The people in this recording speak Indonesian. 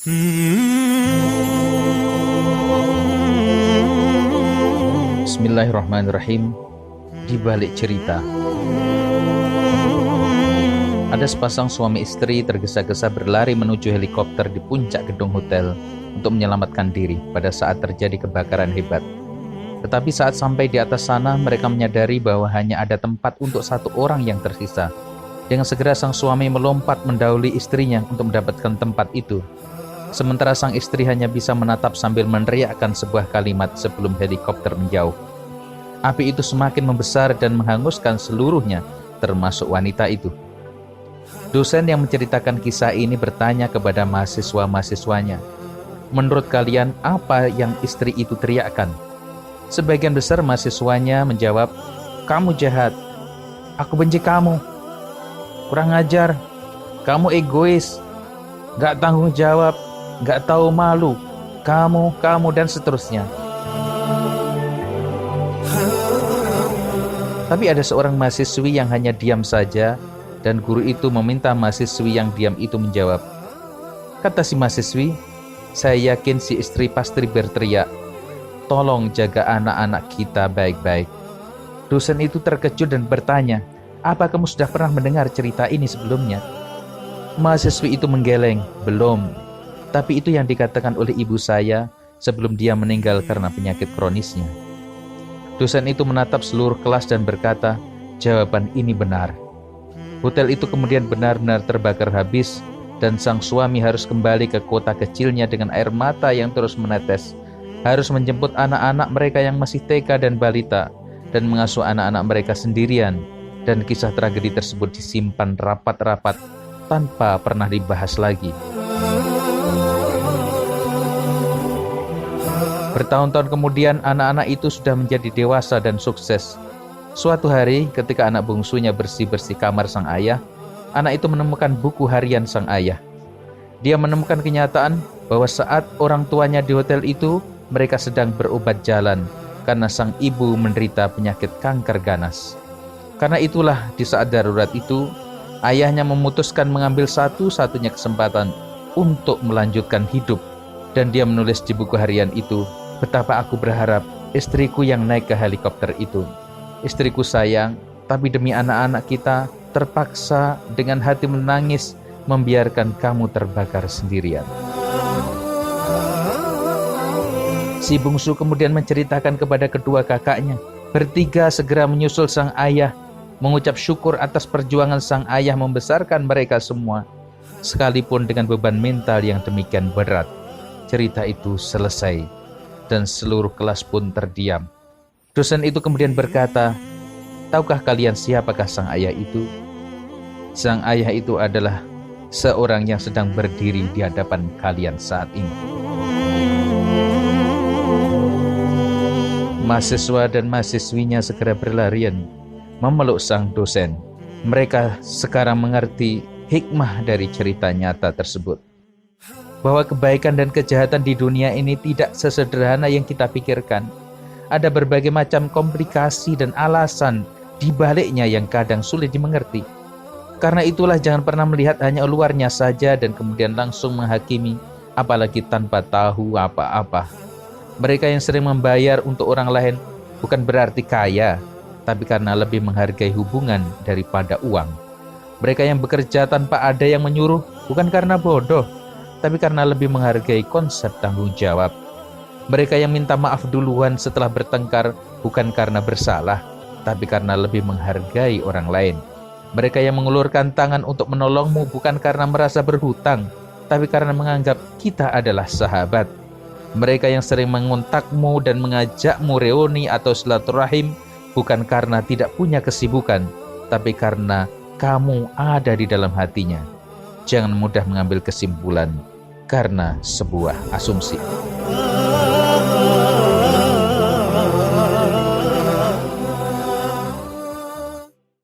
Bismillahirrahmanirrahim. Di balik cerita, ada sepasang suami istri tergesa-gesa berlari menuju helikopter di puncak gedung hotel untuk menyelamatkan diri pada saat terjadi kebakaran hebat. Tetapi saat sampai di atas sana, mereka menyadari bahwa hanya ada tempat untuk satu orang yang tersisa. Dengan segera sang suami melompat mendahului istrinya untuk mendapatkan tempat itu. Sementara sang istri hanya bisa menatap sambil meneriakkan sebuah kalimat sebelum helikopter menjauh. Api itu semakin membesar dan menghanguskan seluruhnya, termasuk wanita itu. Dosen yang menceritakan kisah ini bertanya kepada mahasiswa-mahasiswanya, menurut kalian apa yang istri itu teriakkan? Sebagian besar mahasiswanya menjawab, kamu jahat, aku benci kamu, kurang ajar, kamu egois, gak tanggung jawab, gak tahu malu, kamu, dan seterusnya. Tapi ada seorang mahasiswi yang hanya diam saja, dan guru itu meminta mahasiswi yang diam itu menjawab. Kata si mahasiswi, saya yakin si istri pasti berteriak, tolong jaga anak-anak kita baik-baik. Dosen itu terkejut dan bertanya, apa kamu sudah pernah mendengar cerita ini sebelumnya? Mahasiswi itu menggeleng, belum. Tapi itu yang dikatakan oleh ibu saya sebelum dia meninggal karena penyakit kronisnya. Dosen itu menatap seluruh kelas dan berkata, jawaban ini benar. Hotel itu kemudian benar-benar terbakar habis dan sang suami harus kembali ke kota kecilnya dengan air mata yang terus menetes. Harus menjemput anak-anak mereka yang masih TK dan balita dan mengasuh anak-anak mereka sendirian. Dan kisah tragedi tersebut disimpan rapat-rapat tanpa pernah dibahas lagi. Bertahun-tahun kemudian anak-anak itu sudah menjadi dewasa dan sukses. Suatu hari ketika anak bungsunya bersih-bersih kamar sang ayah, anak itu menemukan buku harian sang ayah. Dia menemukan kenyataan bahwa saat orang tuanya di hotel itu, mereka sedang berobat jalan karena sang ibu menderita penyakit kanker ganas. Karena itulah di saat darurat itu, ayahnya memutuskan mengambil satu-satunya kesempatan untuk melanjutkan hidup. Dan dia menulis di buku harian itu, betapa aku berharap istriku yang naik ke helikopter itu. Istriku sayang, tapi demi anak-anak kita, terpaksa dengan hati menangis membiarkan kamu terbakar sendirian. Si bungsu kemudian menceritakan kepada kedua kakaknya. Bertiga segera menyusul sang ayah, mengucap syukur atas perjuangan sang ayah membesarkan mereka semua, sekalipun dengan beban mental yang demikian berat. Cerita itu selesai, dan seluruh kelas pun terdiam. Dosen itu kemudian berkata, tahukah kalian siapakah sang ayah itu? Sang ayah itu adalah seorang yang sedang berdiri di hadapan kalian saat ini. Mahasiswa dan mahasiswinya segera berlarian memeluk sang dosen. Mereka sekarang mengerti hikmah dari cerita nyata tersebut. Bahwa kebaikan dan kejahatan di dunia ini tidak sesederhana yang kita pikirkan. Ada berbagai macam komplikasi dan alasan di baliknya yang kadang sulit dimengerti. Karena itulah jangan pernah melihat hanya luarnya saja dan kemudian langsung menghakimi, apalagi tanpa tahu apa-apa. Mereka yang sering membayar untuk orang lain bukan berarti kaya, tapi karena lebih menghargai hubungan daripada uang. Mereka yang bekerja tanpa ada yang menyuruh bukan karena bodoh, tapi karena lebih menghargai konsep tanggung jawab. Mereka yang minta maaf duluan setelah bertengkar bukan karena bersalah, tapi karena lebih menghargai orang lain. Mereka yang mengulurkan tangan untuk menolongmu bukan karena merasa berhutang, tapi karena menganggap kita adalah sahabat. Mereka yang sering mengontakmu dan mengajakmu reuni atau silaturahim bukan karena tidak punya kesibukan, tapi karena kamu ada di dalam hatinya. Jangan mudah mengambil kesimpulan karena sebuah asumsi.